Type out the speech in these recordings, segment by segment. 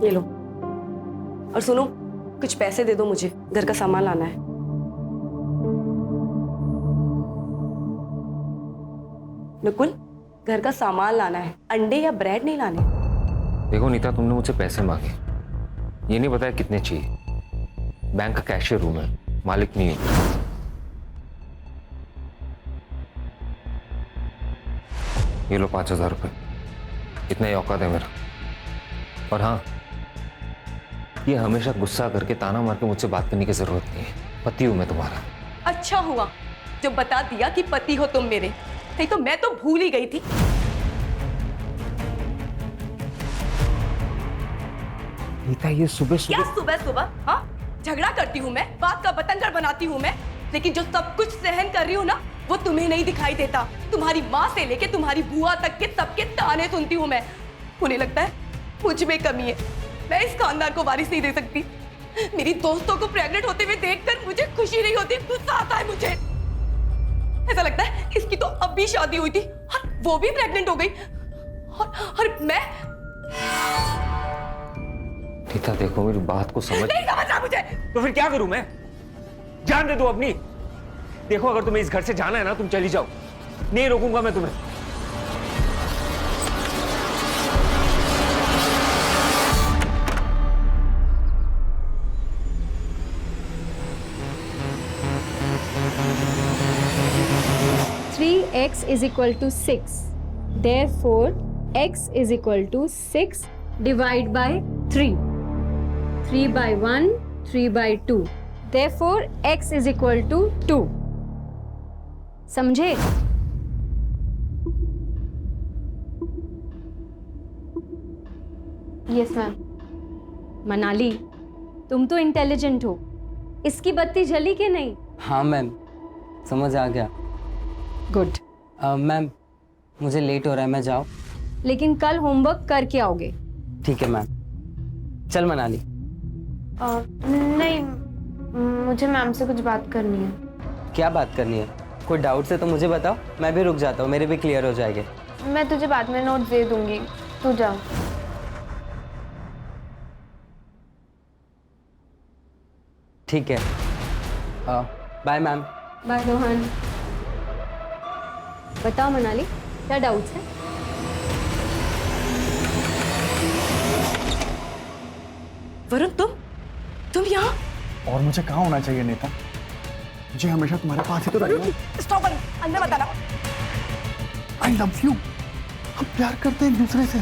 ये लो। और सुनो, कुछ पैसे दे दो मुझे, घर का सामान लाना है। नकुल, घर का सामान लाना है, अंडे या ब्रेड नहीं लाने। देखो नीता, तुमने मुझसे पैसे मांगे, ये नहीं बताया कितने चाहिए। बैंक का कैशियर हूं मैं, मालिक नहीं हूं। ये लो 5,000 रुपये, इतना ही औकात है मेरा। और हाँ, ये हमेशा गुस्सा करके ताना मार के मुझसे बात करने की जरूरत नहीं है। पति हूं मैं तुम्हारा। अच्छा हुआ जो बता दिया कि पति हो तुम मेरे, नहीं तो मैं तो भूल ही गई थी। नीता, ये सुबह क्या सुबह सुबह? हाँ, झगड़ा करती हूँ मैं, बात का बतंगड़ बनाती हूँ मैं, लेकिन जो सब कुछ सहन कर रही हूँ ना, वो तुम्हें नहीं दिखाई देता। तुम्हारी माँ से लेके तुम्हारी बुआ तक के सबके ताने सुनती हूँ मैं। उन्हें लगता है मुझ में कमी है, मैं इस खानदान को वारिस नहीं दे सकती। मेरी दोस्तों को प्रेग्नेंट होते हुए देखकर मुझे खुशी नहीं होती, गुस्सा आता है मुझे। ऐसा लगता है इसकी तो अब भी शादी हुई थी और वो भी प्रेग्नेंट हो गई, और मैं। नीता देखो, मेरी बात को समझ। नहीं समझ रहा मुझे। तो फिर क्या करूं मैं? जान दे दो अपनी। देखो, अगर तुम्हें इस घर से जाना है ना, तुम चली जाओ, नहीं रोकूंगा मैं तुम्हें। x is equal to 6. Therefore, x is equal to 6 divided by 3. 3 by 1, 3 by 2. Therefore, x is equal to 2. समझे? Yes ma'am. मनाली, तुम तो इंटेलिजेंट हो, इसकी बत्ती जली कि नहीं? हाँ मैम, समझ आ गया। गुड। मैम, मुझे लेट हो रहा है, मैं जाऊँ? लेकिन कल होमवर्क करके आओगे। ठीक है मैम। चल मनाली। नहीं, मुझे मैम से कुछ बात करनी है। क्या बात करनी है? कोई डाउट है तो मुझे बताओ, मैं भी रुक जाता हूँ, मेरे भी क्लियर हो जाएंगे। मैं तुझे बाद में नोट दे दूंगी, तू जा। ठीक है, बाय मैम। बाय रोहन। बताओ मनाली, क्या डाउट्स है? वरुण, तुम यहाँ? और मुझे कहाँ होना चाहिए नीता? मुझे हमेशा तुम्हारे पास ही तो रहना है। स्टॉप, अंदर मत आना। I love you. हम प्यार करते हैं एक दूसरे से।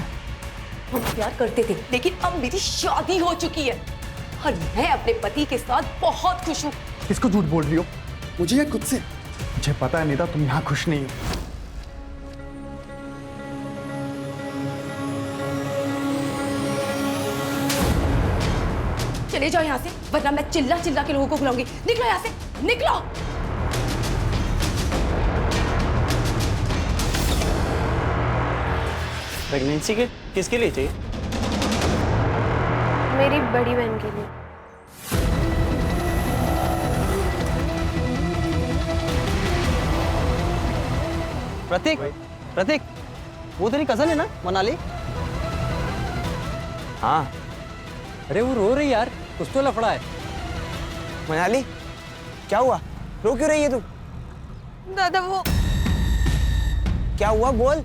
हम प्यार करते थे, लेकिन अब मेरी शादी हो चुकी है और मैं अपने पति के साथ बहुत खुश हूँ। किसको झूठ बोल रही हो? मुझे या खुद से? मुझे पता है नीता, तुम यहाँ खुश नहीं हो। चले जाओ यहाँ से, वरना मैं चिल्ला चिल्ला के लोगों को बुलाऊंगी। निकलो यहाँ से, निकलो। प्रेगनेंसी के किसके लिए चाहिए? मेरी बड़ी बहन के लिए। प्रतीक, प्रतीक, वो तेरी कजन है ना मनाली? हाँ। अरे वो रो रही यार, कुछ तो लफड़ा है। मनाली, क्या हुआ? रो क्यों रही है तू? दादा वो क्या हुआ, बोल।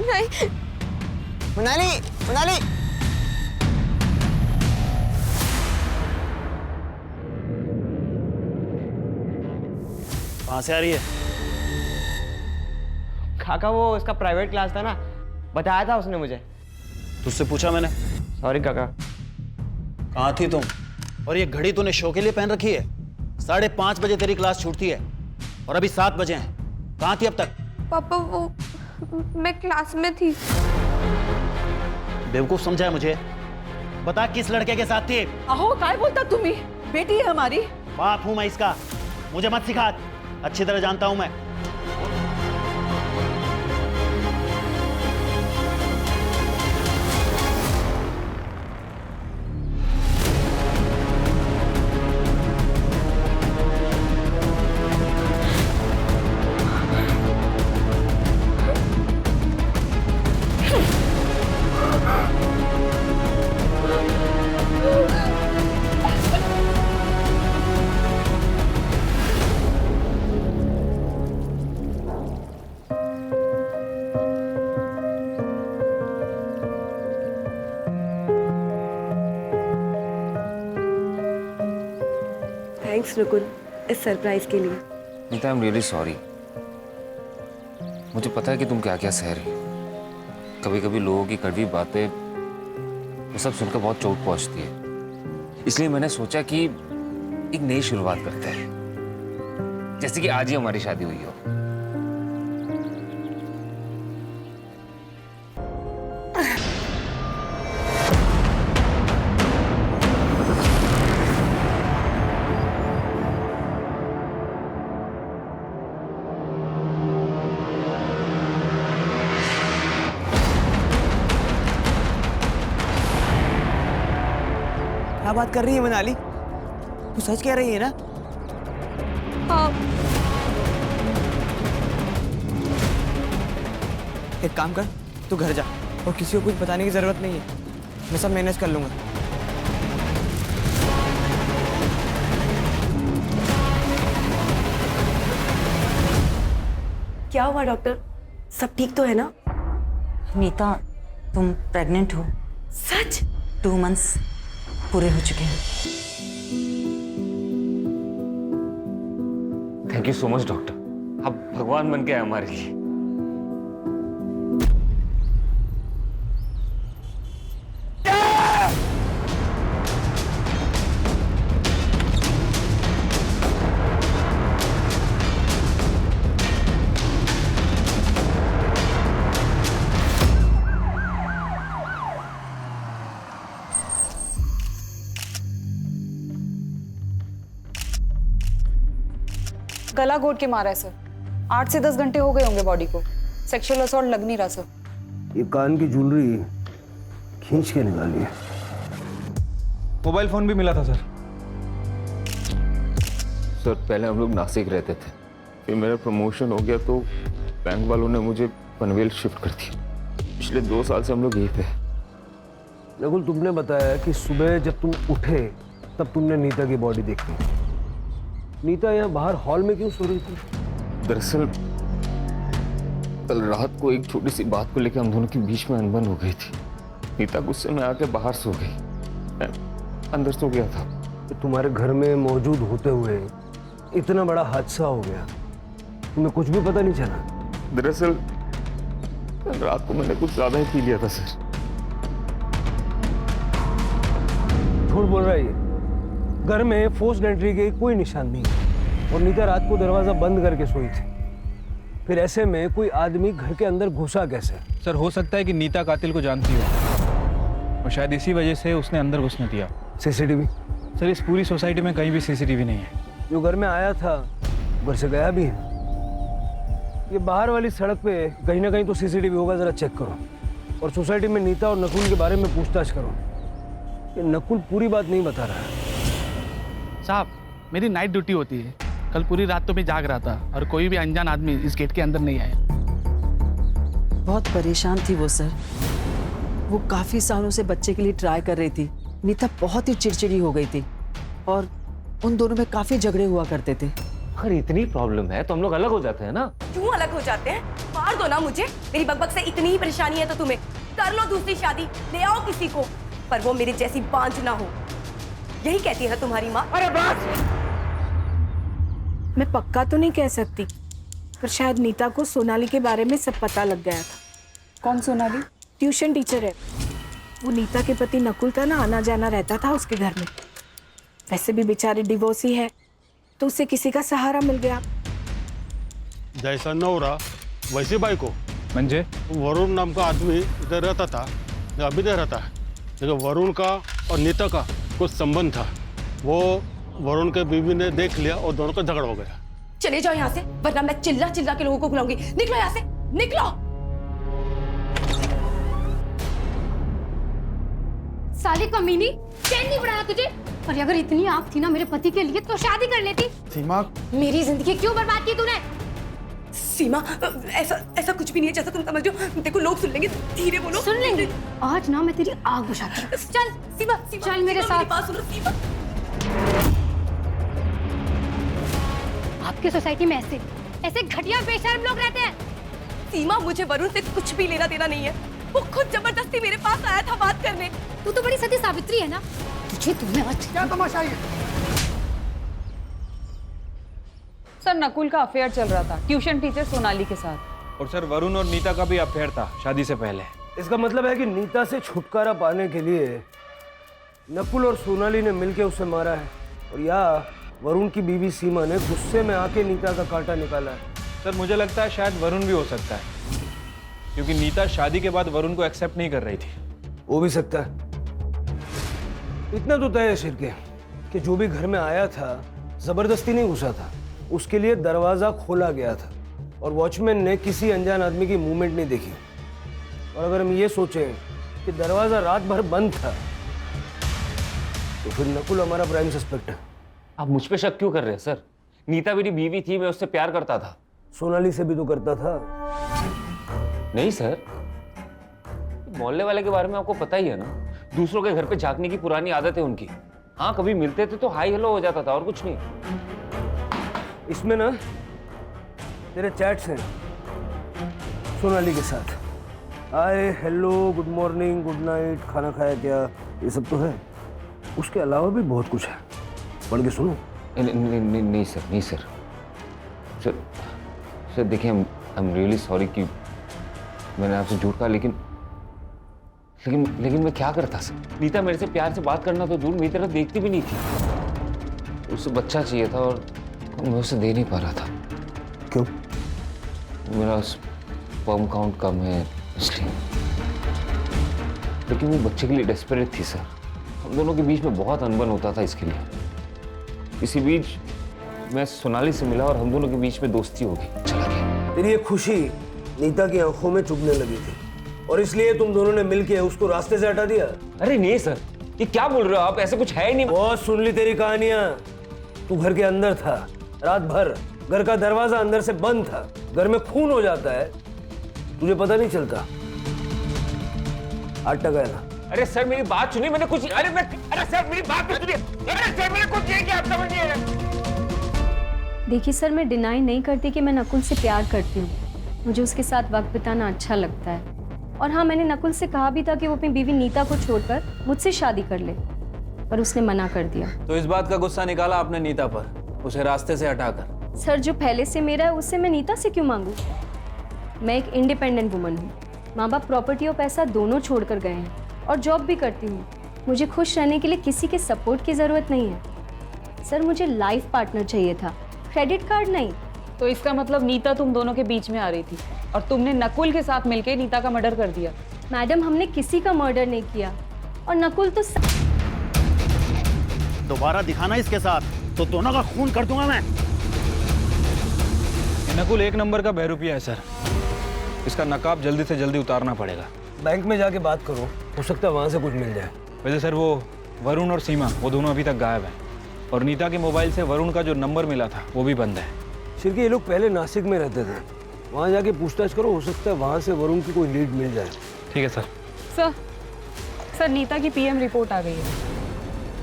नहीं। मनाली, मनाली। कहाँ से आ रही है? काका, वो इसका प्राइवेट क्लास था ना, बताया था उसने मुझे। तुझसे पूछा मैंने। सॉरी काका। कहाँ थी तुम? और ये घड़ी तूने शो के लिए पहन रखी है? 5:30 बजे तेरी क्लास छूटती है और अभी 7 बजे हैं। कहाँ थी अब तक? पापा वो मैं क्लास में थी। बेवकूफ समझा है मुझे? बता किस लड़के के साथ थी? अहो, काय बोलता तुम्ही? बेटी है हमारी। बाप हूं मैं इसका, मुझे मत सिखा, अच्छी तरह जानता हूं मैं। थैंक्स नकुल इस सरप्राइज के लिए। Neeta, I am really sorry. मुझे पता है कि तुम क्या क्या सह रही हो। कभी कभी लोगों की कड़वी बातें वो सब सुनकर बहुत चोट पहुंचती है। इसलिए मैंने सोचा कि एक नई शुरुआत करते हैं, जैसे कि आज ही हमारी शादी हुई हो। क्या बात कर रही है मनाली? तू सच कह रही है ना? हाँ। एक काम कर, तू घर जा और किसी को कुछ बताने की जरूरत नहीं है। मैं सब मैनेज कर लूंगा। क्या हुआ डॉक्टर? सब ठीक तो है ना? नीता, तुम प्रेग्नेंट हो। सच? 2 मंथ्स पूरे हो चुके हैं। Thank you so much doctor, आप भगवान बन के आए हमारे लिए। गला घोट के मारा है सर। 8 से 10 घंटे हो गए होंगे बॉडी को। सेक्सुअल असॉल्ट लग नहीं रहा सर। ये कान की ज्वेलरी खींच के निकाली है। मोबाइल फोन भी मिला था सर। सर पहले हम लोग नासिक रहते थे, फिर मेरा प्रमोशन हो गया तो बैंक वालों ने मुझे पनवेल शिफ्ट कर दिया। पिछले 2 साल से हम लोग यहीं पे हैं। नकुल, तुमने बताया कि सुबह जब तुम उठे तब तुमने नीता की बॉडी देखी। नीता यहाँ बाहर हॉल में क्यों सो रही थी? दरअसल कल रात को एक छोटी सी बात को लेकर हम दोनों के बीच में अनबन हो गई थी। नीता गुस्से में आके बाहर सो गई, मैं अंदर सो गया था। तो तुम्हारे घर में मौजूद होते हुए इतना बड़ा हादसा हो गया, तुम्हें कुछ भी पता नहीं चला? दरअसल कल रात को मैंने कुछ ज्यादा ही पी लिया था सर। झूठ बोल रहा है ये। घर में फोर्स्ड एंट्री के कोई निशान नहीं है और नीता रात को दरवाजा बंद करके सोई थी। फिर ऐसे में कोई आदमी घर के अंदर घुसा कैसे? सर हो सकता है कि नीता कातिल को जानती हो और शायद इसी वजह से उसने अंदर घुसने दिया। सीसीटीवी? सर इस पूरी सोसाइटी में कहीं भी सीसीटीवी नहीं है। जो घर में आया था घर से गया भी है। ये बाहर वाली सड़क पे कहीं ना कहीं तो सीसीटीवी होगा, जरा चेक करो। और सोसाइटी में नीता और नकुल के बारे में पूछताछ करो। ये नकुल पूरी बात नहीं बता रहा है। साहब, मेरी नाइट ड्यूटी होती है। कल पूरी रात तो मैं जाग रहा था और कोई भी अनजान आदमी इस गेट के अंदर नहीं आया। बहुत परेशान थी वो सर। वो काफी सालों से बच्चे के लिए ट्राई कर रही थी। नीता बहुत ही चिड़चिड़ी हो गई थी और उन दोनों में काफी झगड़े हुआ करते थे। अगर इतनी प्रॉब्लम है तो हम लोग अलग हो जाते हैं ना। क्यों अलग हो जाते हैं? मार दो ना मुझे। मेरी बकबक से इतनी ही परेशानी है तो तुम्हें कर लो दूसरी शादी, ले आओ किसी को, पर वो मेरी जैसी बांझ ना हो। यही कहती है ना तुम्हारी माँ? अरे बस! मैं पक्का तो नहीं कह सकती, पर शायद नीता को सोनाली के बारे में सब पता लग गया था। कौन सोनाली? ट्यूशन टीचर है वो। नीता के पति नकुल था ना, आना जाना रहता था उसके घर में। वैसे भी बेचारे डिवोर्सी है तो उसे किसी का सहारा मिल गया। जैसा नौरा वैसे बाई को मंजे वरुण नाम का आदमी इधर रहता था, अभी इधर रहता है। लेकिन वरुण का और नीता का कुछ संबंध था। वो वरुण के बीवी ने देख लिया और दोनों का झगड़ा हो गया। चले जाओ यहाँ से, वरना मैं चिल्ला चिल्ला के लोगों को बुलाऊंगी। निकलो यहाँ से, निकलो। साली कमीनी, चैन नहीं बढ़ाया तुझे? और अगर इतनी आँख थी ना मेरे पति के लिए तो शादी कर लेती। सीमा, मेरी जिंदगी क्यों बर्बाद की तूने? सीमा, ऐसा कुछ भी नहीं है जैसा तुम समझ रहे हो। देखो लोग सुन लेंगे, धीरे बोलो। सुन लेंगे। आज ना मैं तेरी आग बुझाती हूँ। चल सीमा, चल मेरे साथ। बात सुनो सीमा। आपके सोसाइटी में ऐसे घटिया बेशर्म लोग रहते हैं। सीमा, मुझे वरुण से कुछ भी लेना देना नहीं है। वो खुद जबरदस्ती मेरे पास आया था बात करने। तू तो बड़ी सती सावित्री है ना। तुझे तुम्हें आज क्या तमाशा है? सर नकुल का अफेयर चल रहा था ट्यूशन टीचर सोनाली के साथ। और सर वरुण और नीता का भी अफेयर था शादी से पहले। इसका मतलब है कि नीता से छुटकारा पाने के लिए नकुल और सोनाली ने मिलकर उसे मारा है, और या वरुण की बीवी सीमा ने गुस्से में आके नीता का कांटा निकाला है। सर मुझे लगता है शायद वरुण भी हो सकता है, क्योंकि नीता शादी के बाद वरुण को एक्सेप्ट नहीं कर रही थी। हो भी सकता है। इतना तो तय है शिरके कि जो भी घर में आया था जबरदस्ती नहीं घुसा था, उसके लिए दरवाजा खोला गया था और वॉचमैन ने किसी अनजान आदमी की मूवमेंट नहीं देखी। और अगर हम ये सोचें कि दरवाजा रात भर बंद था तो फिर नकुल हमारा प्राइम सस्पेक्ट है। आप मुझ पे शक क्यों कर रहे हैं सर? नीता मेरी बीवी थी, मैं उससे प्यार करता था। सोनाली से भी तो करता था। नहीं सर, मोहल्ले वाले के बारे में आपको पता ही है ना, दूसरों के घर पे झांकने की पुरानी आदत है उनकी। हाँ, कभी मिलते थे तो हाई हेलो हो जाता था और कुछ नहीं। इसमें ना तेरे चैट्स हैं सोनाली के साथ, hi hello good morning good night, खाना खाया क्या, ये सब तो है। उसके अलावा भी बहुत कुछ है, पढ़ के सुनो। नहीं सर, नहीं सर। सर देखिए, आई एम रियली सॉरी कि मैंने आपसे झूठ कहा, लेकिन मैं क्या करता सर? नीता मेरे से प्यार से बात करना तो दूर, मेरी तरफ देखती भी नहीं थी। उसे बच्चा चाहिए था और मैं उसे दे नहीं पा रहा था। क्यों? मेरा स्पर्म काउंट कम है इसलिए। लेकिन वो बच्चे के लिए डेस्परेट थी सर। हम दोनों के बीच में बहुत अनबन होता था इसके लिए। इसी बीच मैं सोनाली से मिला और हम दोनों के बीच में दोस्ती हो गई, चला गया। तेरी ये खुशी नीता की आंखों में चुभने लगी थी और इसलिए तुम दोनों ने मिलके उसको रास्ते से हटा दिया। अरे नहीं सर, ये क्या बोल रहे हो आप? ऐसा कुछ है ही नहीं। बहुत सुन ली तेरी कहानियां। तू घर के अंदर था रात भर, घर का दरवाजा अंदर से बंद था, घर में खून हो जाता है, तुझे पता नहीं चलता। आटा गया ना। अरे सर मेरी बात सुनिए, मैंने कुछ अरे सर मेरी बात तो सुनिए। अरे सर मैंने कुछ नहीं किया, आप समझ नहीं रहे। देखिए सर, मैं डिनाई नहीं करती कि मैं नकुल से प्यार करती हूँ, मुझे उसके साथ वक्त बिताना अच्छा लगता है। और हाँ, मैंने नकुल से कहा भी था कि वो अपनी बीवी नीता को छोड़कर मुझसे शादी कर ले, पर उसने मना कर दिया। तो इस बात का गुस्सा निकाला आपने नीता पर, उसे रास्ते से हटाकर। सर जो पहले से मेरा है उससे मैं नीता से क्यों मांगू? मैं एक इंडिपेंडेंट वुमन हूँ, माँ बाप प्रॉपर्टी और पैसा दोनों छोड़कर गए हैं और जॉब भी करती हूँ। मुझे खुश रहने के लिए किसी के सपोर्ट की ज़रूरत नहीं है। सर मुझे लाइफ पार्टनर चाहिए था, क्रेडिट कार्ड नहीं। तो इसका मतलब नीता तुम दोनों के बीच में आ रही थी और तुमने नकुल के साथ मिलकर नीता का मर्डर कर दिया। मैडम हमने किसी का मर्डर नहीं किया और नकुल तो दोबारा दिखाना इसके साथ तो दोनों का खून कर दूंगा मैं। नकुल एक नंबर का बहरूपिया है सर, इसका नकाब जल्दी से जल्दी उतारना पड़ेगा। बैंक में जाके बात करो, हो सकता है वहां से कुछ मिल जाए। वैसे सर वो वरुण और सीमा वो दोनों अभी तक गायब हैं और नीता के मोबाइल से वरुण का जो नंबर मिला था वो भी बंद है। शिरके ये लोग पहले नासिक में रहते थे, वहां जाके पूछताछ करो, हो सकता है वहां से वरुण की कोई लीड मिल जाए। ठीक है सर। सर नीता की पीएम रिपोर्ट आ गई है।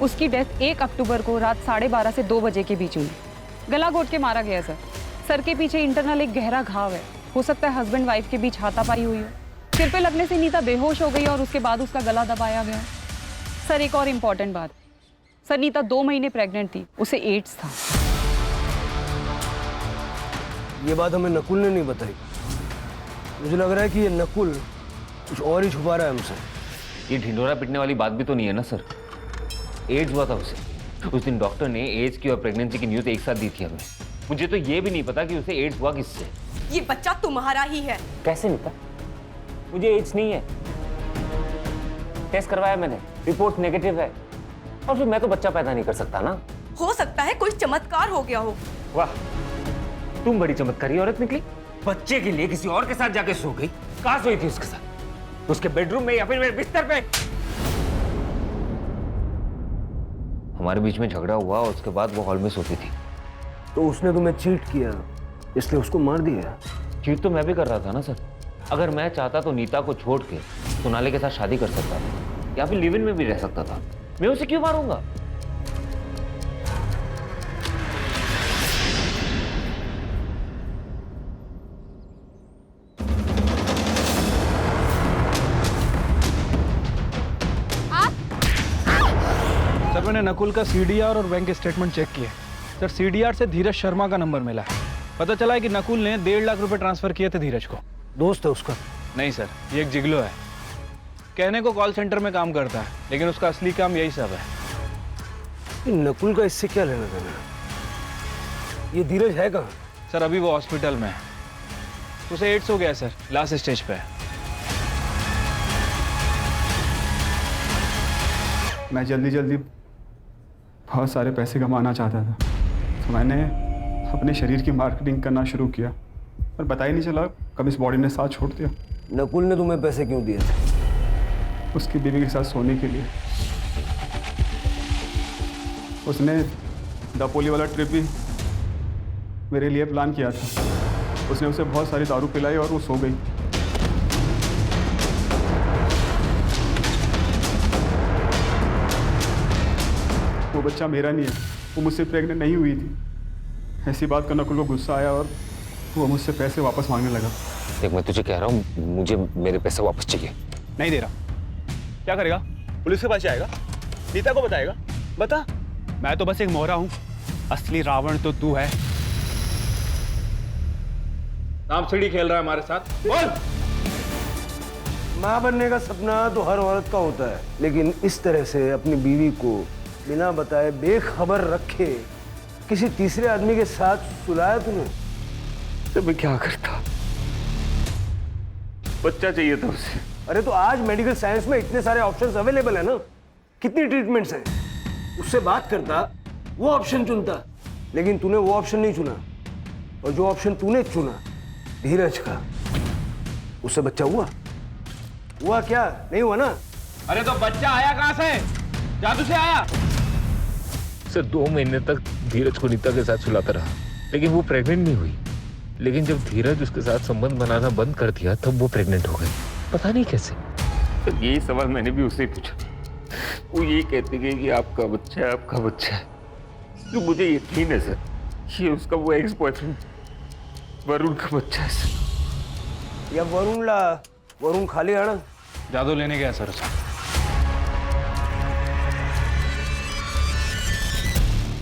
उसकी डेथ 1 अक्टूबर को रात 12:30 से 2 बजे के बीच हुई। गला घोट के मारा गया सर। सर के पीछे इंटरनल एक गहरा घाव है, हो सकता है हस्बैंड वाइफ के बीच हाथापाई हुई हो। सिर पे लगने से नीता बेहोश हो गई और उसके बाद उसका गला दबाया गया। सर एक और इम्पॉर्टेंट बात, सर नीता 2 महीने प्रेग्नेंट थी, उसे एड्स था। ये बात हमें नकुल ने नहीं बताई। मुझे लग रहा है कि ये नकुल कुछ और ही छुपा रहा है हमसे। ये ढिंडोरा पिटने वाली बात भी तो नहीं है ना सर। एड्स हुआ था उसे। उस दिन डॉक्टर ने एड्स की और प्रेगनेंसी की न्यूज़ एक साथ दी थी हमें। मुझे तो ये भी नहीं पता कि उसे एड्स हुआ किससे। ये बच्चा तुम्हारा ही है। कैसे नीता? मुझे एड्स नहीं है, टेस्ट करवाया मैंने, रिपोर्ट नेगेटिव है। और फिर मैं तो बच्चा पैदा नहीं कर सकता ना। हो सकता है कोई चमत्कार हो गया हो। वाह, तुम बड़ी चमत्कारी औरत निकली। बच्चे के लिए किसी और के साथ जाके सो गई। कहाँ सोई थी उसके साथ? उसके बेडरूम में या फिर मेरे बिस्तर पे? हमारे बीच में झगड़ा हुआ और उसके बाद वो हॉल में सोती थी। तो उसने तुम्हें चीट किया इसलिए उसको मार दिया? चीट तो मैं भी कर रहा था ना सर। अगर मैं चाहता तो नीता को छोड़ के सोनाली के साथ शादी कर सकता था या फिर लिव इन में भी रह सकता था। मैं उसे क्यों मारूंगा? सर मैंने नकुल का सीडीआर और बैंक स्टेटमेंट चेक किया, सर सीडीआर से धीरज शर्मा का नंबर मिला है। पता चला है कि नकुल ने 1.5 लाख रुपए ट्रांसफर किए थे धीरज को। दोस्त है उसका? नहीं सर, ये एक जिगलो है। कहने को कॉल सेंटर में काम करता है, लेकिन उसका असली काम यही सब है। ये नकुल का इससे क्या लेना देना? ये धीरज है कहाँ? सर अभी वो हॉस्पिटल में है। उसे एड्स हो गया है सर, लास्ट स्टेज पे है। मैं जल्दी जल्दी बहुत सारे पैसे कमाना चाहता था, तो मैंने अपने शरीर की मार्केटिंग करना शुरू किया, पर पता ही नहीं चला कब इस बॉडी ने साथ छोड़ दिया। नकुल ने तुम्हें पैसे क्यों दिए थे? उसकी बीवी के साथ सोने के लिए। उसने दापोली वाला ट्रिप भी मेरे लिए प्लान किया था। उसने उसे बहुत सारी दारू पिलाई और वो सो गई। वो बच्चा मेरा नहीं है, वो मुझसे प्रेग्नेंट नहीं हुई थी। ऐसी बात का नकुल को गुस्सा आया और वो मुझसे पैसे वापस मांगने लगा। देख मैं तुझे कह रहा हूँ, मुझे मेरे पैसे वापस चाहिए। नहीं दे रहा। क्या करेगा? पुलिस के पास जाएगा? नीता को बताएगा? बता। मैं तो बस एक मोहरा हूँ, असली रावण तो तू है। सांप सीढ़ी खेल रहा है हमारे साथ। बोल। माँ बनने का सपना तो हर औरत का होता है, लेकिन इस तरह से अपनी बीवी को बिना बताए बेखबर रखे किसी तीसरे आदमी के साथ सुलाया तूने? तो मैं क्या करता? बच्चा चाहिए था उसे। अरे तो आज मेडिकल साइंस में इतने सारे ऑप्शंस अवेलेबल है ना, कितनी ट्रीटमेंट्स हैं। उससे बात करता, वो ऑप्शन चुनता, लेकिन तूने वो ऑप्शन नहीं चुना। और जो ऑप्शन तूने चुना धीरज का, उससे बच्चा हुआ क्या? नहीं हुआ ना? अरे तो बच्चा आया कहाँ से? जादू से आया? सर 2 महीने तक धीरज को नीता के साथ सुलाता रहा, लेकिन वो प्रेग्नेंट नहीं हुई। लेकिन जब धीरज उसके साथ संबंध बनाना बंद कर दिया तब वो प्रेग्नेंट हो गई। पता नहीं कैसे। तो यही सवाल मैंने भी उससे पूछा। वो यही कहती गई कि आपका बच्चा है, आपका बच्चा है। तो मुझे यकीन है सर, ये उसका वो एक्स बॉयफ्रेंड वरुण का बच्चा है सर। या वरुण खाली आना जादू लेने गया सर उसे।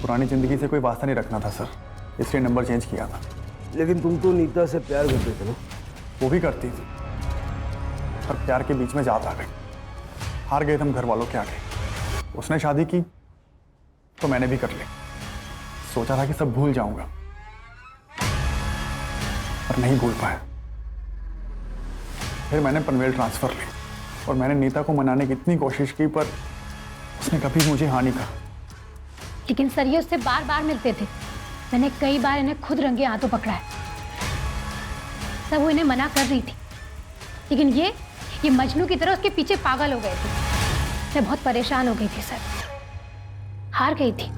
पुरानी जिंदगी से कोई वास्ता नहीं रखना था सर, इसलिए नंबर चेंज किया था। लेकिन तुम तो नीता से प्यार करते थे ना? वो भी करती थी, पर प्यार के बीच में जात आ गई। हार गए हम घर वालों के आगे। उसने शादी की तो मैंने भी कर ली। सोचा था कि सब भूल जाऊंगा, पर नहीं भूल पाया। फिर मैंने पनवेल ट्रांसफर ली और मैंने नीता को मनाने की इतनी कोशिश की, पर उसने कभी मुझे हाँ नहीं कहा। लेकिन सर ये उससे बार बार मिलते थे। मैंने कई बार इन्हें खुद रंगे हाथों पकड़ा है। सर वो इन्हें मना कर रही थी, लेकिन ये मजनू की तरह उसके पीछे पागल हो गए थे। मैं बहुत परेशान हो गई थी सर, हार गई थी।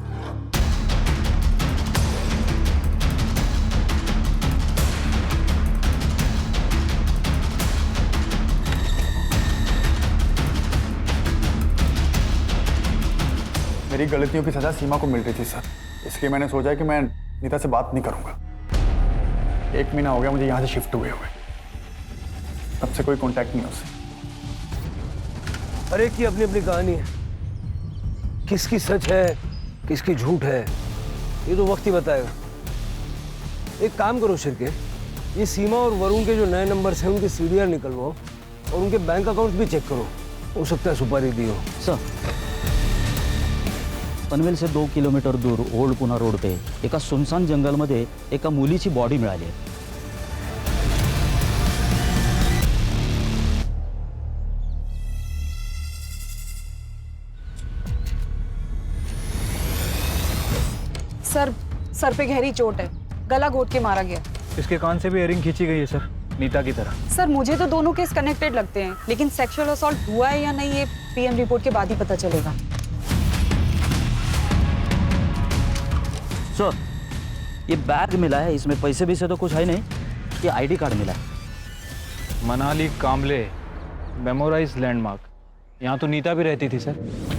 मेरी गलतियों की सजा सीमा को मिल रही थी सर, इसलिए मैंने सोचा कि मैं नीता से बात नहीं करूंगा। 1 महीना हो गया मुझे यहाँ से शिफ्ट हुए, तब से कोई कांटेक्ट नहीं उससे। हर एक की अपनी अपनी कहानी है, किसकी सच है किसकी झूठ है ये तो वक्त ही बताएगा। एक काम करो शिरके, ये सीमा और वरुण के जो नए नंबर्स हैं उनके सीडीआर निकलवाओ और उनके बैंक अकाउंट भी चेक करो, हो सकता है सुपारी दी हो। सर पनवेल से 2 किलोमीटर दूर ओल्ड पुणा रोड पे एका सुनसान जंगलमध्ये एका मुलीची बॉडी मिळाली आहे। सर पे गहरी चोट है, गला घोट के मारा गया। इसके कान से भी एयरिंग खींची गई है सर, नीता की तरह। सर मुझे तो दोनों केस कनेक्टेड लगते हैं, लेकिन सेक्सुअल असॉल्ट हुआ है या नहीं ये पीएम रिपोर्ट के बाद ही पता चलेगा। सर ये बैग मिला है, इसमें पैसे भी से तो कुछ है नहीं, ये आईडी कार्ड मिला है। मनाली कामले मेमोराइज लैंडमार्क, यहाँ तो नीता भी रहती थी सर।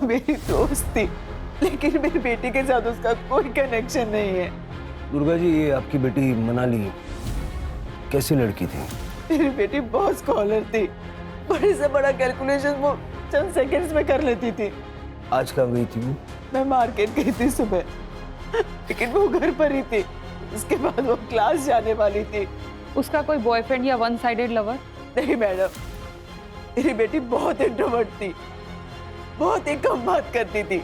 मेरी दोस्त थी, लेकिन मेरी बेटी के साथ उसका कोई कनेक्शन नहीं है। दुर्गा जी, ये आपकी बेटी मनाली कैसी लड़की थी? मेरी बेटी बहुत स्कॉलर थी, बड़े से बड़ा कैलकुलेशन वो चंद सेकंड्स में कर लेती थी। आज कहाँ गई थी वो? मैं मार्केट गई थी सुबह, लेकिन वो घर पर ही थी। उसके बाद वो क्लास जाने वाली थी। उसका कोई बॉयफ्रेंड या वन साइडेड लवर? नहीं मैडम, मेरी बेटी बहुत इंट्रोवर्ट थी, बहुत ही कम बात करती थी।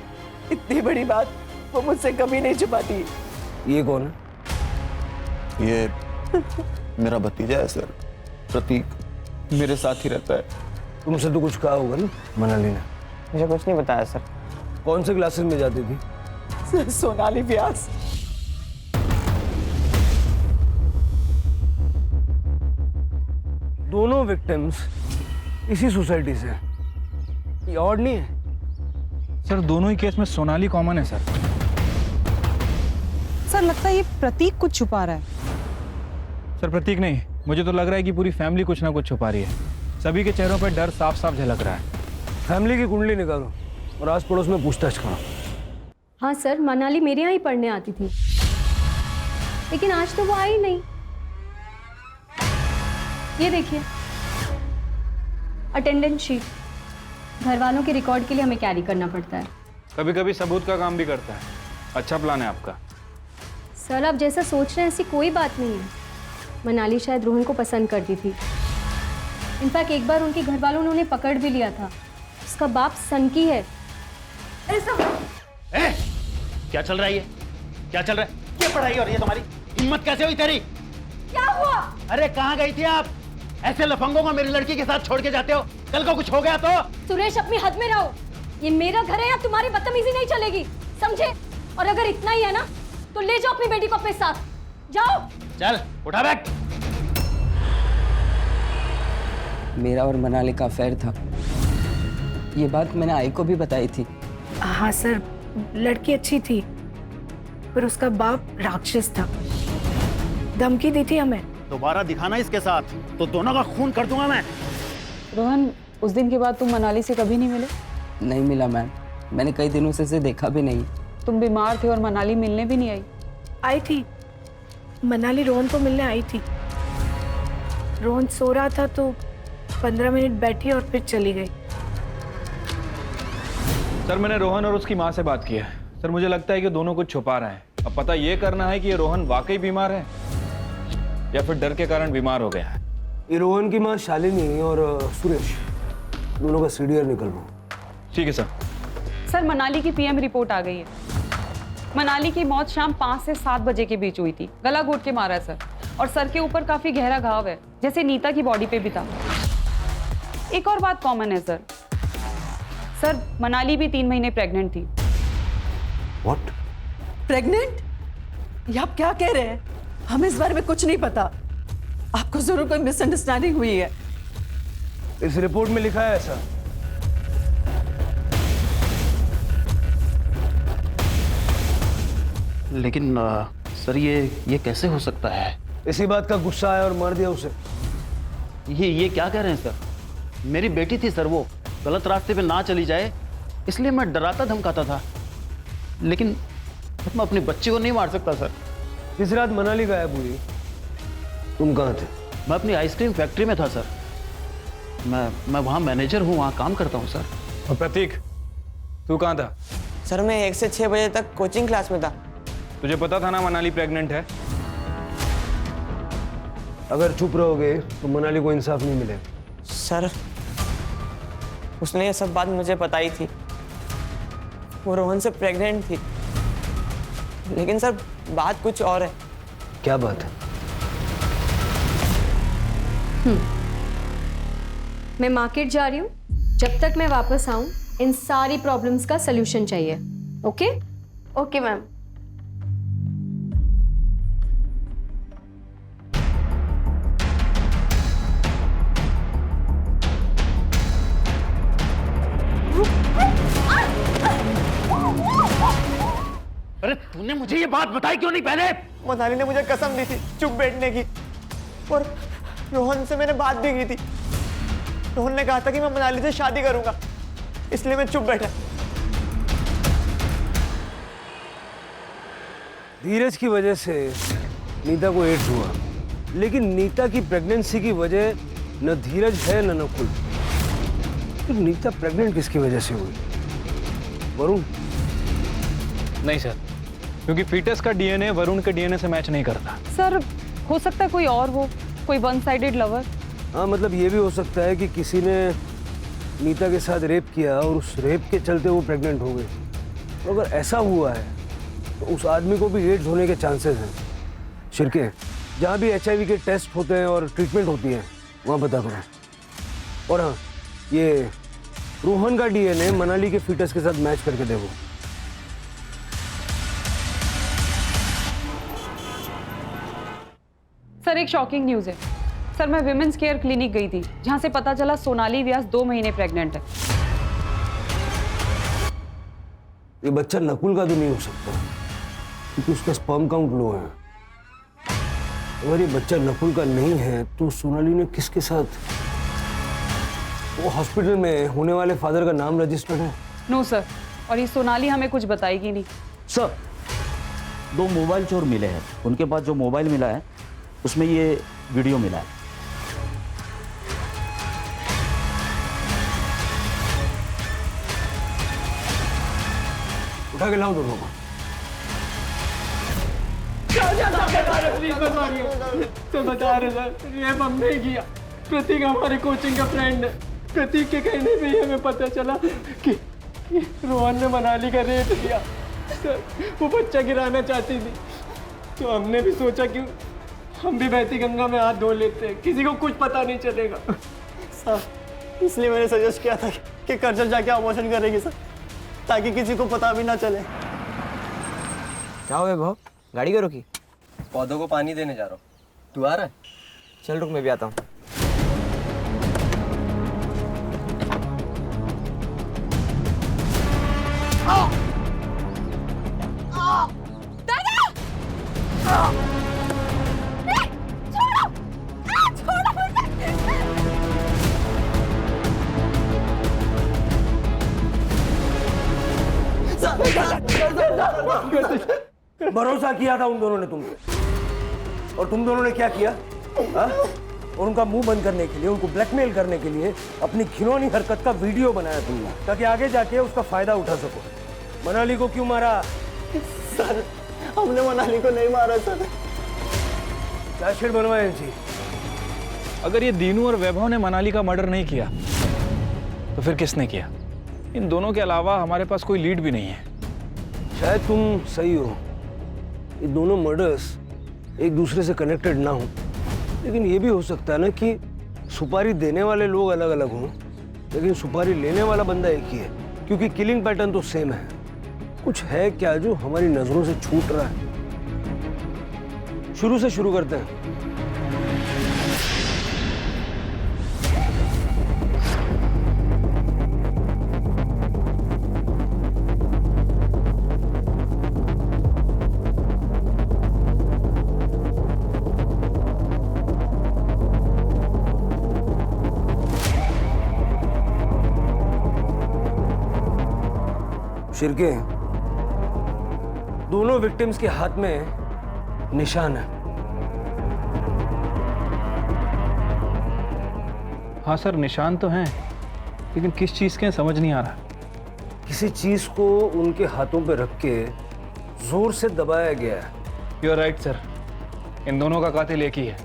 इतनी बड़ी बात वो मुझसे कभी नहीं छुपाती। ये कौन है? ये मेरा भतीजा है सर, प्रतीक, मेरे साथ ही रहता है। तुमसे तो कुछ कहा होगा ना मनाली ने? मुझे कुछ नहीं बताया सर। कौन से क्लासेस में जाती थी? सोनाली व्यास। दोनों विक्टिम्स इसी सोसाइटी से, ये ऑड नहीं है? सर दोनों ही केस में सोनाली कॉमन है सर। सर लगता है ये प्रतीक कुछ छुपा रहा है। सर प्रतीक नहीं, मुझे तो लग रहा है कि पूरी फैमिली कुछ ना कुछ छुपा रही है। सभी के चेहरों पर डर साफ साफ झलक रहा है। फैमिली की कुंडली निकालो और आस पड़ोस में पूछताछ करो। हाँ सर, मनाली मेरे यहाँ ही पढ़ने आती थी, लेकिन आज तो वो आई नहीं। ये देखिए अटेंडेंस शीट, घर वालों के रिकॉर्ड के लिए हमें कैरी करना पड़ता है। कभी कभी सबूत का काम भी करता है। अच्छा प्लान है आपका। सर आप जैसा सोच रहे हैं ऐसी कोई बात नहीं है। मनाली शायद रोहन को पसंद करती थी। इनफैक्ट एक बार उनके घर वालों ने उन्हें पकड़ भी लिया था। उसका बाप सनकी है। क्या चल रहा है ये? क्या चल रहा है? क्या पढ़ाई हो रही है तुम्हारी? हिम्मत कैसे हुई तेरी? क्या हुआ? अरे कहाँ गई थी आप? ऐसे लफंगों को मेरी लड़की के साथ छोड़ के जाते हो? कल को कुछ हो गया तो? सुरेश अपनी हद में रहो। ये मेरा घर है, या तुम्हारी बदतमीजी नहीं चलेगी, समझे? और अगर इतना ही है ना तो ले जाओ अपनी बेटी को अपने साथ। जाओ। चल उठा बैग। मेरा और मनाली का अफेयर था, ये बात मैंने आई को भी बताई थी। हाँ सर, लड़की अच्छी थी, पर उसका बाप राक्षस था, धमकी दी थी हमें। दोबारा दिखाना इसके साथ तो दोनों का खून कर दूंगा मैं। रोहन, उस दिन के बाद तुम मनाली से कभी नहीं मिले? नहीं मिला मैम, मैंने कई दिनों से इसे देखा भी नहीं। तुम बीमार थे और मनाली मिलने भी नहीं आई? आई थी, मनाली रोहन को मिलने आई थी। रोहन सो रहा था तो 15 मिनट बैठी और फिर चली गई। सर मैंने रोहन और उसकी माँ से बात की है। सर मुझे लगता है कि दोनों कुछ छुपा रहे हैं। अब पता ये करना है कि ये रोहन वाकई बीमार है या फिर डर के कारण बीमार हो गया है। ये रोहन की माँ शालिनी और सुरेश, दोनों का सीडीआर निकलवाओ। ठीक है सर। सर मनाली की पीएम रिपोर्ट आ गई है। मनाली की मौत शाम 5 से 7 बजे के बीच हुई थी। गला घोट के मारा है सर, और सर के ऊपर काफी गहरा घाव है, जैसे नीता की बॉडी पे भी था। एक और बात कॉमन है सर। सर मनाली भी 3 महीने प्रेग्नेंट थी। व्हाट? प्रेग्नेंट? ये आप क्या कह रहे हैं? हमें इस बारे में कुछ नहीं पता। आपको जरूर कोई मिसअंडरस्टैंडिंग हुई है। इस रिपोर्ट में लिखा है ऐसा। लेकिन सर ये कैसे हो सकता है? इसी बात का गुस्सा आया और मार दिया उसे। ये क्या कह रहे हैं सर? मेरी बेटी थी सर, वो गलत रास्ते पे ना चली जाए इसलिए मैं डराता धमकाता था, लेकिन मैं अपने बच्चे को नहीं मार सकता सर। इस रात मनाली गायब हुई, तुम कहाँ थे? मैं अपनी आइसक्रीम फैक्ट्री में था सर। मैं वहाँ मैनेजर हूँ, वहाँ काम करता हूँ सर। और प्रतीक, तू कहाँ था? सर मैं 1 से 6 बजे तक कोचिंग क्लास में था। तुझे पता था ना मनाली प्रेग्नेंट है? अगर चुप रहोगे तो मनाली को इंसाफ नहीं मिलेगा। सर उसने ये सब बात मुझे बताई थी, वो रोहन से प्रेग्नेंट थी, लेकिन सर बात कुछ और है। क्या बात है? मैं मार्केट जा रही हूँ, जब तक मैं वापस आऊँ इन सारी प्रॉब्लम्स का सलूशन चाहिए। ओके? Okay ma'am. अरे तूने मुझे ये बात बताई क्यों नहीं पहले? मनाली ने मुझे कसम दी थी चुप बैठने की, और रोहन से मैंने बात भी की थी। रोहन ने कहा था कि मैं मनाली से शादी करूंगा, इसलिए मैं चुप बैठा। धीरज की वजह से नीता को एड्स हुआ, लेकिन नीता की प्रेगनेंसी की वजह न धीरज है न नकुल। तो नीता प्रेग्नेंट किसकी वजह से हुई? वरुण? नहीं सर, क्योंकि फीटस का डीएनए वरुण के डीएनए से मैच नहीं करता। सर हो सकता है कोई और हो, कोई वन साइडेड लवर। हाँ, मतलब ये भी हो सकता है कि किसी ने नीता के साथ रेप किया और उस रेप के चलते वो प्रेग्नेंट हो गई। तो अगर ऐसा हुआ है तो उस आदमी को भी एड्स होने के चांसेस हैं। शिरके, जहाँ भी HIV के टेस्ट होते हैं और ट्रीटमेंट होती है वहाँ पता करो। और हाँ, ये रोहन का डीएनए मनाली के फीटस के साथ मैच करके देखो। सर एक शॉकिंग न्यूज़ है। सर मैं विमेंस केयर क्लिनिक गई थी, जहाँ से पता चला सोनाली व्यास 2 महीने प्रेग्नेंट है। ये बच्चा नकुल का तो नहीं हो सकता, क्योंकि उसका स्पर्म काउंट लो है। अगर ये बच्चा नकुल का नहीं है तो सोनाली ने किसके साथ? वो हॉस्पिटल में होने वाले फादर का नाम रजिस्टर्ड है? नो सर, और ये सोनाली हमें कुछ बताएगी नहीं। सर 2 मोबाइल चोर मिले हैं, उनके पास जो मोबाइल मिला है उसमें ये वीडियो मिला है। उठा के लाओ दोनों को। तो बता रहे सर, ये हमने किया। प्रतीक हमारे कोचिंग का फ्रेंड है। प्रतीक के कहने पे ही हमें पता चला कि रोहन ने मनाली का रेप किया। सर वो बच्चा गिराना चाहती थी, तो हमने भी सोचा कि हम भी बहती गंगा में हाथ धो लेते हैं, किसी को कुछ पता नहीं चलेगा। सर इसलिए मैंने सजेस्ट किया था कि कर्जल जाके अबॉर्शन करेगी सर, ताकि किसी को पता भी ना चले। क्या हो गया भाव? गाड़ी क्यों रोकी? पौधों को पानी देने जा रहा हूँ। तू आ रहा है? चल रुक, मैं भी आता हूँ। भरोसा किया था उन दोनों ने तुम पे, और तुम दोनों ने क्या किया? हा? और उनका मुंह बंद करने के लिए, उनको ब्लैकमेल करने के लिए अपनी घिनौनी हरकत का वीडियो बनाया तुमने, ताकि आगे जाके उसका फायदा उठा सको। मनाली को क्यों मारा? सर हमने मनाली को नहीं मारा सर। चार्जशीट बनवाए जी। अगर ये दीनू और वैभव ने मनाली का मर्डर नहीं किया तो फिर किसने किया? इन दोनों के अलावा हमारे पास कोई लीड भी नहीं है। शायद तुम सही हो, ये दोनों मर्डर्स एक दूसरे से कनेक्टेड ना हो, लेकिन ये भी हो सकता है ना कि सुपारी देने वाले लोग अलग अलग हों, लेकिन सुपारी लेने वाला बंदा एक ही है, क्योंकि किलिंग पैटर्न तो सेम है। कुछ है क्या जो हमारी नजरों से छूट रहा है? शुरू से शुरू करते हैं। शिरके, दोनों विक्टिम्स के हाथ में निशान है। हाँ सर, निशान तो हैं, लेकिन किस चीज के समझ नहीं आ रहा। किसी चीज को उनके हाथों पे रख के जोर से दबाया गया है। यू आर राइट सर, इन दोनों का कातिल एक ही है।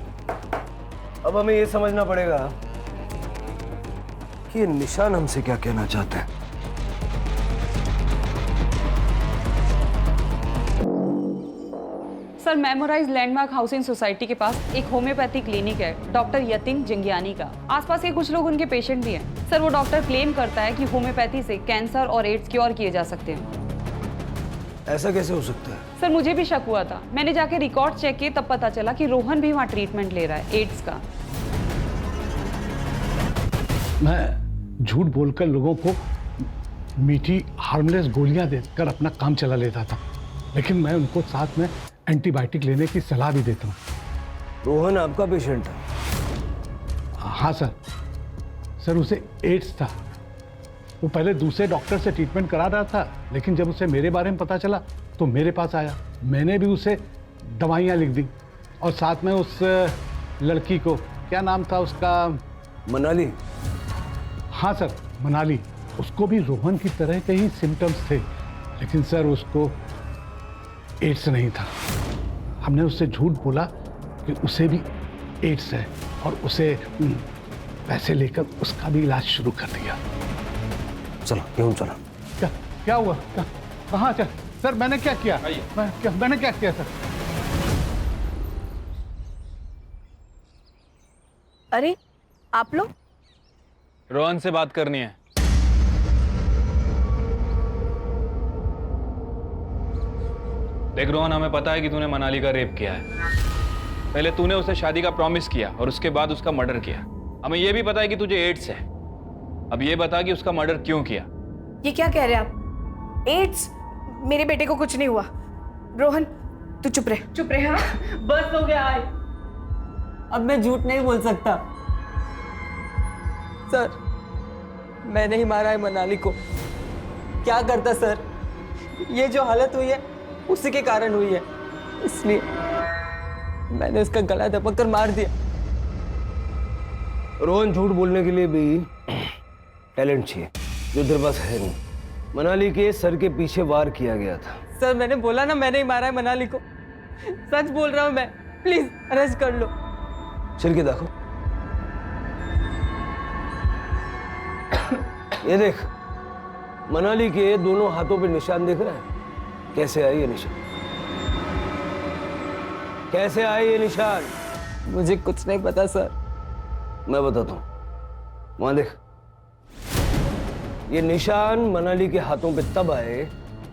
अब हमें ये समझना पड़ेगा कि ये निशान हमसे क्या कहना चाहते हैं। Sir memorise landmark housing society के पास एक होम्योपैथी क्लिनिक है डॉक्टर यतिन जिंगियानी का। आसपास के कुछ लोग उनके पेशेंट भी हैं। सर वो डॉक्टर क्लेम करता है कि होम्योपैथी से कैंसर और एड्स क्योर किए जा सकते हैं। ऐसा कैसे हो सकता है? सर मुझे भी शक हुआ था, मैंने जाके रिकॉर्ड चेक किए, तब पता चला कि रोहन भी वहाँ ट्रीटमेंट ले रहा है एड्स का। मैं झूठ बोलकर लोगों को मीठी हार्मलेस गोलियां देकर अपना काम चला लेता था, लेकिन मैं उनको साथ में एंटीबायोटिक लेने की सलाह भी देता हूँ। रोहन आपका पेशेंट है? हाँ सर। सर उसे एड्स था। वो पहले दूसरे डॉक्टर से ट्रीटमेंट करा रहा था, लेकिन जब उसे मेरे बारे में पता चला तो मेरे पास आया, मैंने भी उसे दवाइयाँ लिख दी और साथ में उस लड़की को, क्या नाम था उसका? मनाली। हाँ सर, मनाली। उसको भी रोहन की तरह के ही सिम्टम्स थे, लेकिन सर उसको एड्स नहीं था। हमने उससे झूठ बोला कि उसे भी एड्स है और उसे पैसे लेकर उसका भी इलाज शुरू कर दिया। चलो यूं चलो। क्या हुआ? कहाँ चल? सर मैंने क्या किया? मैंने क्या किया सर? अरे आप लोग? रोहन से बात करनी है। देख रोहन, हमें पता है कि तूने मनाली का रेप किया है। पहले तूने उसे शादी का प्रॉमिस किया और उसके बाद उसका मर्डर किया। हमें यह भी पता है कि तुझे एड्स है। अब ये बता कि उसका मर्डर क्यों किया? ये क्या कह रहे हैं आप? एड्स? मेरे बेटे को कुछ नहीं हुआ। रोहन तू चुप रहे, चुप रहे। हाँ बस हो गया है। अब मैं झूठ नहीं बोल सकता। सर, मैंने ही मारा है मनाली को। क्या करता सर? ये जो हालत हुई है उसी के कारण हुई है, इसलिए मैंने उसका गला दबक कर मार दिया। रोहन, झूठ बोलने के लिए भी टैलेंट चाहिए, जो तेरे पास है नहीं। मनाली के सर के पीछे वार किया गया था। सर मैंने बोला ना, मैंने ही मारा है मनाली को। सच बोल रहा हूं मैं। प्लीज अरेस्ट कर लो। चल के देखो। ये देख, मनाली के दोनों हाथों पे निशान दिख रहा है। कैसे आए ये निशान? कैसे आए ये निशान? मुझे कुछ नहीं पता सर। मैं बताता हूं। वहां देख, ये निशान मनाली के हाथों पे तब आए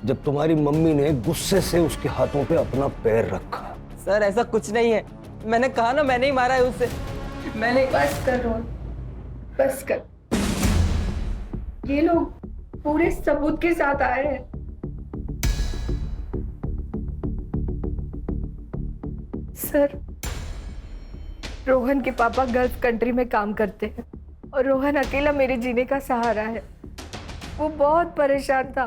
जब तुम्हारी मम्मी ने गुस्से से उसके हाथों पे अपना पैर रखा। सर ऐसा कुछ नहीं है। मैंने कहा ना, मैंने ही मारा है उसे। मैंने। बस कर रोहन, बस कर। ये लोग पूरे सबूत के साथ आए हैं। सर, रोहन के पापा गल्फ कंट्री में काम करते हैं और रोहन अकेला मेरे जीने का सहारा है। वो बहुत परेशान था।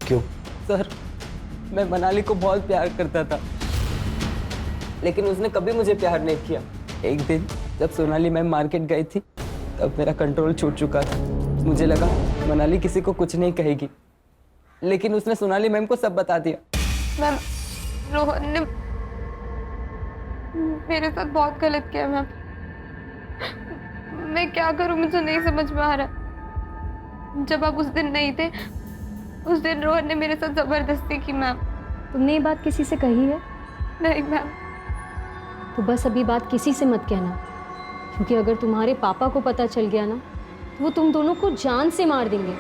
क्यों? सर, मैं मनाली को बहुत प्यार करता था, लेकिन उसने कभी मुझे प्यार नहीं किया। एक दिन जब सोनाली मैम मार्केट गई थी, तब मेरा कंट्रोल छूट चुका था। मुझे लगा मनाली किसी को कुछ नहीं कहेगी, लेकिन उसने सोनाली मैम को सब बता दिया। मैम, रोहन ने मेरे साथ बहुत गलत किया मैम। मैं क्या करूं, मुझे नहीं समझ में आ रहा। जब आप उस दिन नहीं थे, उस दिन रोहन ने मेरे साथ जबरदस्ती की मैम। तुमने ये बात किसी से कही है? नहीं मैम। तो बस अभी बात किसी से मत कहना, क्योंकि अगर तुम्हारे पापा को पता चल गया ना, तो वो तुम दोनों को जान से मार देंगे।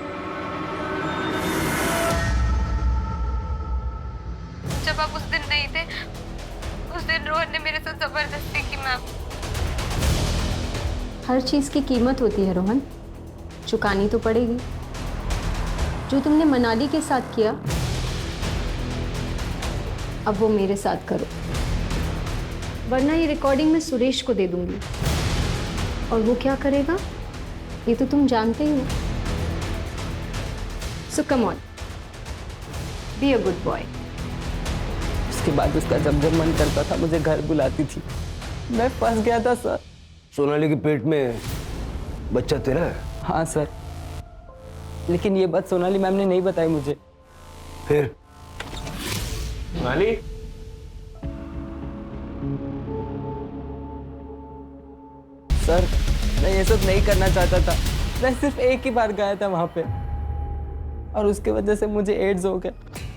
जब आप उस दिन नहीं थे, उस दिन रोहन ने मेरे साथ जबरदस्ती की मैम। हर चीज की कीमत होती है रोहन, चुकानी तो पड़ेगी। जो तुमने मनाली के साथ किया, अब वो मेरे साथ करो, वरना ये रिकॉर्डिंग मैं सुरेश को दे दूंगी। और वो क्या करेगा ये तो तुम जानते ही हो। So come on, be a good boy. उसके बाद उसका जब मन करता था मुझे घर बुलाती थी। मैं फंस गया था सर। सोनाली के पेट में बच्चा तेरा है? हाँ सर, लेकिन ये बात सोनाली मैम ने नहीं बताई मुझे। फिर? सोनाली, सर मैं ये सब नहीं करना चाहता था। मैं सिर्फ एक ही बार गया था वहां पे, और उसके वजह से मुझे एड्स हो गया।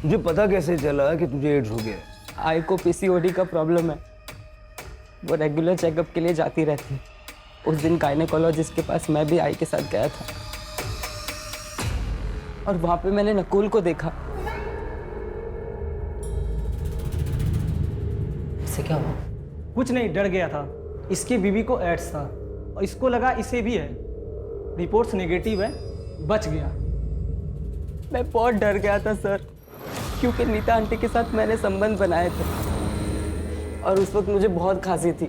मुझे पता कैसे चला कि तुझे एड्स हो गया? आई को पीसीओडी का प्रॉब्लम है। वो रेगुलर चेकअप के लिए जाती रहती है। उस दिन गायनेकोलॉजिस्ट के पास मैं भी आई के साथ गया था, और वहां पे मैंने नकुल को देखा। इससे क्या हुआ? कुछ नहीं, डर गया था। इसकी बीवी को एड्स था और इसको लगा इसे भी है। रिपोर्ट्स नेगेटिव है, बच गया। मैं बहुत डर गया था सर, क्योंकि नीता आंटी के साथ मैंने संबंध बनाए थे, और उस वक्त मुझे बहुत खांसी थी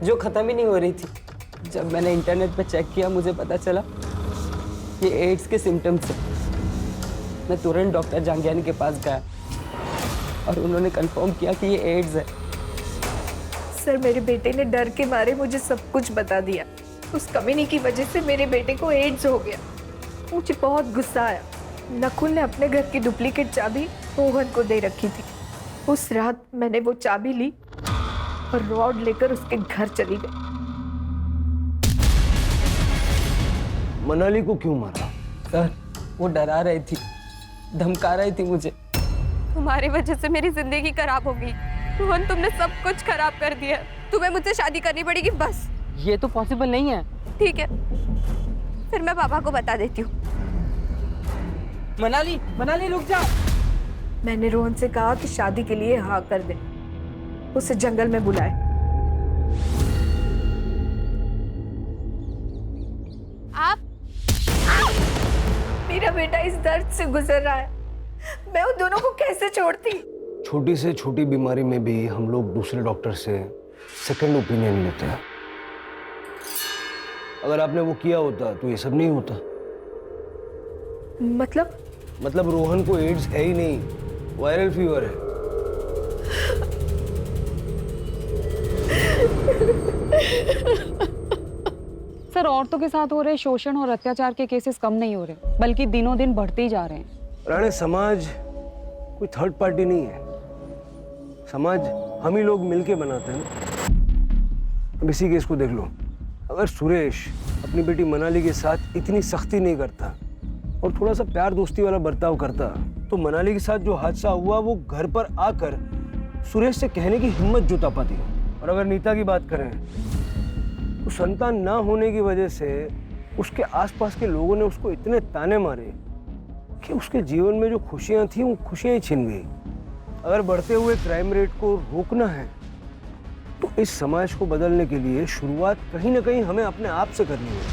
जो ख़त्म ही नहीं हो रही थी। जब मैंने इंटरनेट पर चेक किया, मुझे पता चला ये एड्स के सिम्टम्स हैं। मैं तुरंत डॉक्टर जांगियानी के पास गया, और उन्होंने कंफर्म किया कि ये एड्स है। सर मेरे बेटे ने डर के मारे मुझे सब कुछ बता दिया। उस कमीनी की वजह से मेरे बेटे को एड्स हो गया। मुझे बहुत गुस्सा आया। नकुल ने अपने घर की डुप्लीकेट चाबी रोहन को दे रखी थी। उस रात मैंने वो चाबी ली और रॉड लेकर उसके घर चली गई। मनाली को क्यों मारा? सर वो डरा रही थी, धमका रही थी मुझे। तुम्हारी वजह से मेरी जिंदगी खराब हो गई रोहन, तुमने सब कुछ खराब कर दिया। तुम्हें मुझसे शादी करनी पड़ेगी बस। ये तो पॉसिबल नहीं है। ठीक है, फिर मैं पापा को बता देती हूँ। मनाली, मनाली रुक जा। मैंने रोहन से कहा कि शादी के लिए हाँ कर दे, उसे जंगल में बुलाए। आप मेरा बेटा इस दर्द से गुजर रहा है, मैं उन दोनों को कैसे छोड़ती? छोटी से छोटी बीमारी में भी हम लोग दूसरे डॉक्टर से सेकंड ओपिनियन लेते हैं। अगर आपने वो किया होता तो ये सब नहीं होता। मतलब रोहन को एड्स है ही नहीं, वायरल फीवर है। सर औरतों के साथ हो रहे शोषण और अत्याचार के केसेस कम नहीं हो रहे, बल्कि दिनों दिन बढ़ते ही जा रहे हैं। राणे, समाज कोई थर्ड पार्टी नहीं है। समाज हम ही लोग मिलके बनाते हैं ना। अब इसी केस को देख लो। अगर सुरेश अपनी बेटी मनाली के साथ इतनी सख्ती नहीं करता और थोड़ा सा प्यार दोस्ती वाला बर्ताव करता तो मनाली के साथ जो हादसा हुआ वो घर पर आकर सुरेश से कहने की हिम्मत जुटा पाती। और अगर नीता की बात करें तो संतान ना होने की वजह से उसके आसपास के लोगों ने उसको इतने ताने मारे कि उसके जीवन में जो खुशियां थी वो खुशियां ही छिन गई। अगर बढ़ते हुए क्राइम रेट को रोकना है तो इस समाज को बदलने के लिए शुरुआत कहीं ना कहीं हमें अपने आप से करनी है।